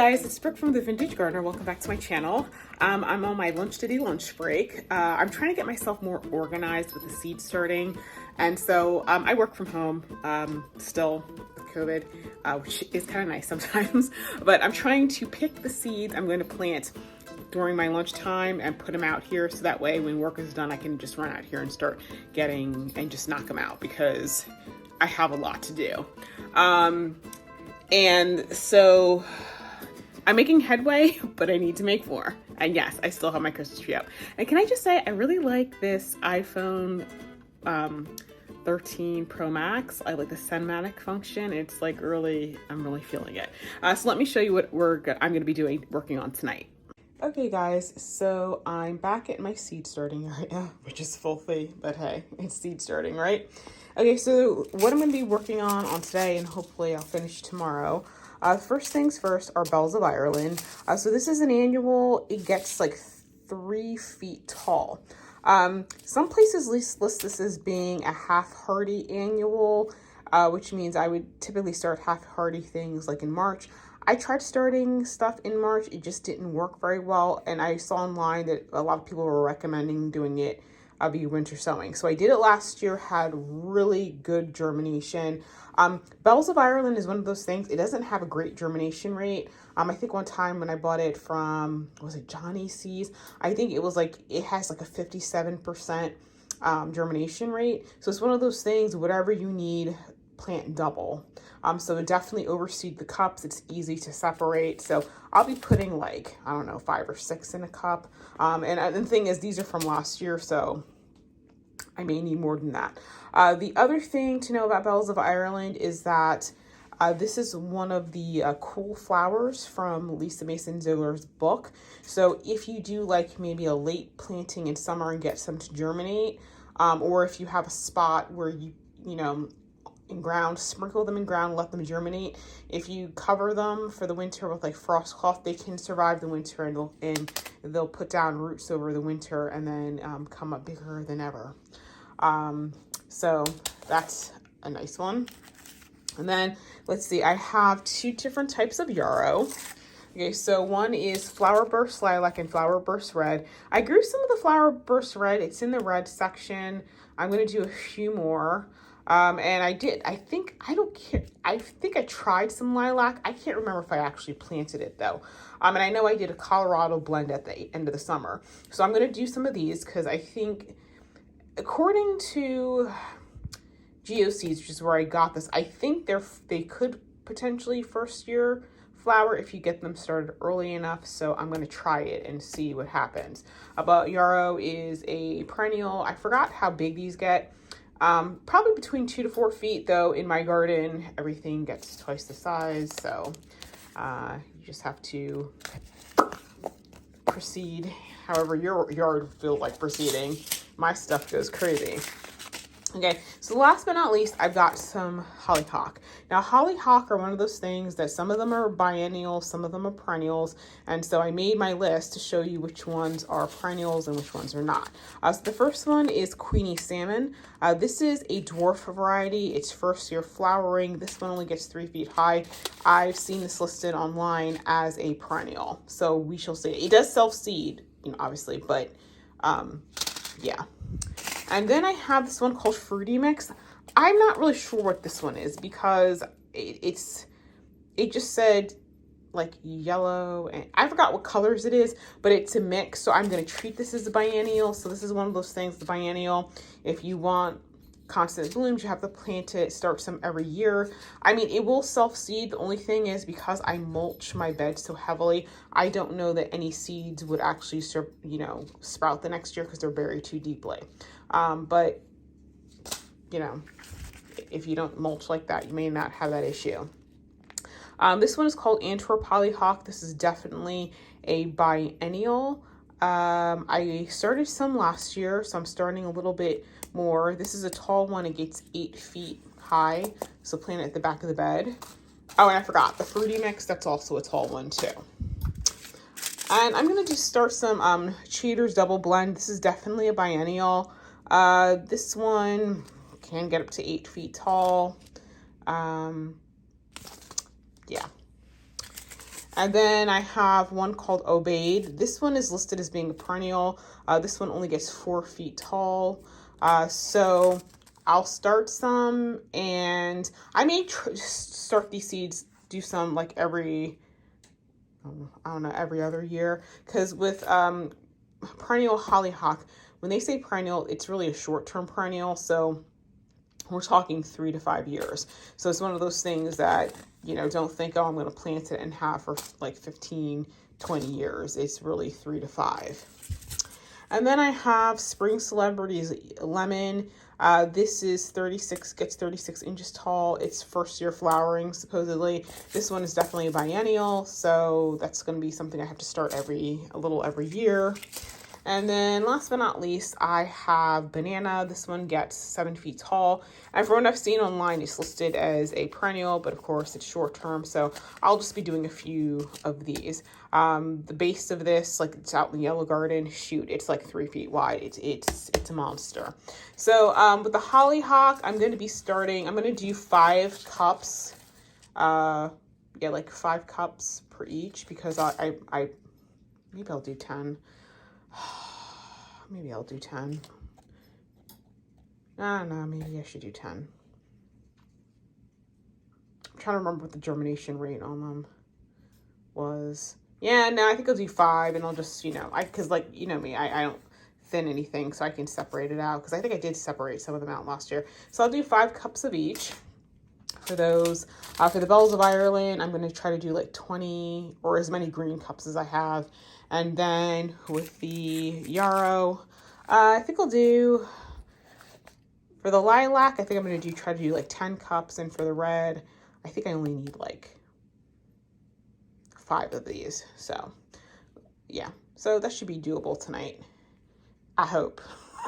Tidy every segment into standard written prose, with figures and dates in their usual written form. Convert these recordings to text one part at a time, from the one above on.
guys, it's Brooke from the Vintage Gardener. Welcome back to my channel. I'm on my lunch break. I'm trying to get myself more organized with the seed starting. And so I work from home still with COVID, which is kind of nice sometimes. But I'm trying to pick the seeds I'm going to plant during my lunchtime and put them out here. So that way when work is done, I can just run out here and start getting and just knock them out because I have a lot to do. And so I'm making headway, but I need to make more. And yes, I still have my Christmas tree up. And can I just say, I really like this iPhone 13 Pro Max. I like the cinematic function. It's like really, I'm really feeling it. So let me show you what I'm gonna be working on tonight. Okay guys, so I'm back at my seed starting right now, which is filthy, but hey, it's seed starting, right? Okay, so what I'm going to be working on today, and hopefully I'll finish tomorrow. First things first are Bells of Ireland. So this is an annual. It gets like 3 feet tall. Some places list this as being a half-hardy annual, which means I would typically start half-hardy things like in March. I tried starting stuff in March. It just didn't work very well, and I saw online that a lot of people were recommending doing it via winter sowing. So I did it last year, had really good germination. Bells of Ireland is one of those things. It doesn't have a great germination rate. I think one time when I bought it from, was it Johnny Seeds? I think it was like, it has like a 57% germination rate. So it's one of those things, whatever you need, plant double. So definitely overseed the cups. It's easy to separate. So I'll be putting like, I don't know, 5 or 6 in a cup. And the thing is, these are from last year, so I may need more than that. The other thing to know about Bells of Ireland is that this is one of the cool flowers from Lisa Mason-Ziller's book. So if you do like maybe a late planting in summer and get some to germinate, or if you have a spot where you know, in ground, sprinkle them in ground, let them germinate. If you cover them for the winter with like frost cloth, they can survive the winter, and they'll put down roots over the winter and then come up bigger than ever. So that's a nice one. And then let's see, I have 2 different types of yarrow. Okay, so one is Flowerburst Lilac and Flowerburst Red. I grew some of the Flowerburst Red. It's in the red section. I'm going to do a few more. And I think I tried some lilac. I can't remember if I actually planted it though. And I know I did a Colorado blend at the end of the summer. So I'm going to do some of these because I think, according to GeoSeeds, which is where I got this, I think they could potentially first year flower if you get them started early enough. So I'm going to try it and see what happens. But yarrow is a perennial. I forgot how big these get. Probably between 2 to 4 feet, though. In my garden, everything gets twice the size, so you just have to proceed however your yard feels like proceeding. My stuff goes crazy. Okay, so last but not least, I've got some hollyhock. Now, hollyhock are one of those things that some of them are biennial, some of them are perennials, and so I made my list to show you which ones are perennials and which ones are not. So the first one is Queeny Salmon. This is a dwarf variety. It's first year flowering. This one only gets 3 feet high. I've seen this listed online as a perennial, so we shall see. It does self-seed, you know, obviously, but yeah. And then I have this one called Fruity Mix. I'm not really sure what this one is because it just said like yellow, and I forgot what colors it is, but it's a mix. So I'm going to treat this as a biennial. So this is one of those things, the biennial. If you want constant blooms, you have to plant it, start some every year. I mean, it will self-seed. The only thing is, because I mulch my bed so heavily, I don't know that any seeds would actually, you know, sprout the next year because they're buried too deeply. But, you know, if you don't mulch like that, you may not have that issue. This one is called Antwerp Polyhawk. This is definitely a biennial. I started some last year, so I'm starting a little bit more. This is a tall one. It gets 8 feet high, so plant it at the back of the bed. Oh, and I forgot, the Fruity Mix, that's also a tall one too. And I'm going to just start some Cheaters Double Blend. This is definitely a biennial. This one can get up to 8 feet tall. Yeah. And then I have one called Aubade. This one is listed as being a perennial. This one only gets 4 feet tall. So I'll start some, and I may start these seeds, do some like every, I don't know, every other year. Because with perennial hollyhock, when they say perennial, it's really a short-term perennial. So we're talking 3 to 5 years. So it's one of those things that, you know, don't think, oh, I'm going to plant it and have for like 15, 20 years. It's really 3 to 5. And then I have Spring Celebrities Lemon. This is gets 36 inches tall. It's first year flowering, supposedly. This one is definitely a biennial, so that's going to be something I have to start every year. And then last but not least, I have Banana. This one gets 7 feet tall. And from what I've seen online, it's listed as a perennial, but of course it's short term. So I'll just be doing a few of these. The base of this, like it's out in the yellow garden, shoot, it's like 3 feet wide. It's a monster. So with the hollyhock, I'm going to be starting, I'm going to do 5 cups. Yeah, like 5 cups per each, because I maybe I'll do 10. Maybe I'll do 10. No, maybe I should do 10. I'm trying to remember what the germination rate on them was. Yeah, no, I think I'll do 5, and I'll just, you know, because like, you know me, I don't thin anything, so I can separate it out, because I think I did separate some of them out last year. So I'll do 5 cups of each for those. For the Bells of Ireland, I'm going to try to do like 20 or as many green cups as I have. And then with the Yarrow, I think I'll do, for the Lilac, I think I'm going to try to do like 10 cups. And for the Red, I think I only need like 5 of these. So yeah, so that should be doable tonight. I hope.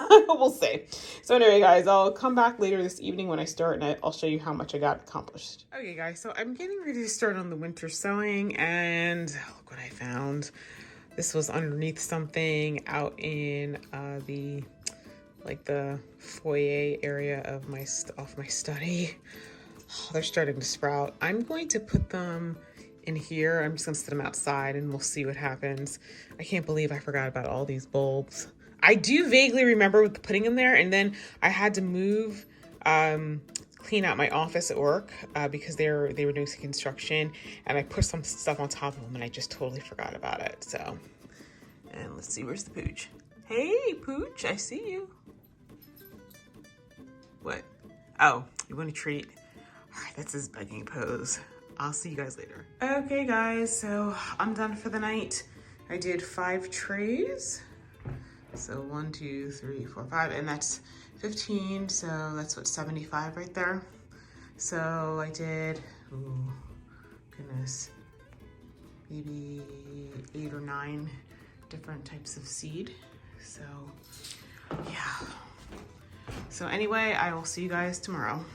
We'll see. So anyway, guys, I'll come back later this evening when I start, and I'll show you how much I got accomplished. Okay, guys, so I'm getting ready to start on the winter sowing, and look what I found. This was underneath something out in the foyer area of my study. Oh, they're starting to sprout. I'm going to put them in here. I'm just gonna set them outside, and we'll see what happens. I can't believe I forgot about all these bulbs. I do vaguely remember putting them there, and then I had to move, clean out my office at work because they were doing some construction, and I put some stuff on top of them, and I just totally forgot about it. So, and let's see, where's the pooch? Hey, pooch, I see you. What? Oh, you want a treat? All right, that's his begging pose. I'll see you guys later. Okay, guys, so I'm done for the night. I did 5 trays. So 1, 2, 3, 4, 5, and that's 15. So that's what, 75 right there. So I did, ooh, goodness, maybe 8 or 9 different types of seed. So yeah. So anyway, I will see you guys tomorrow.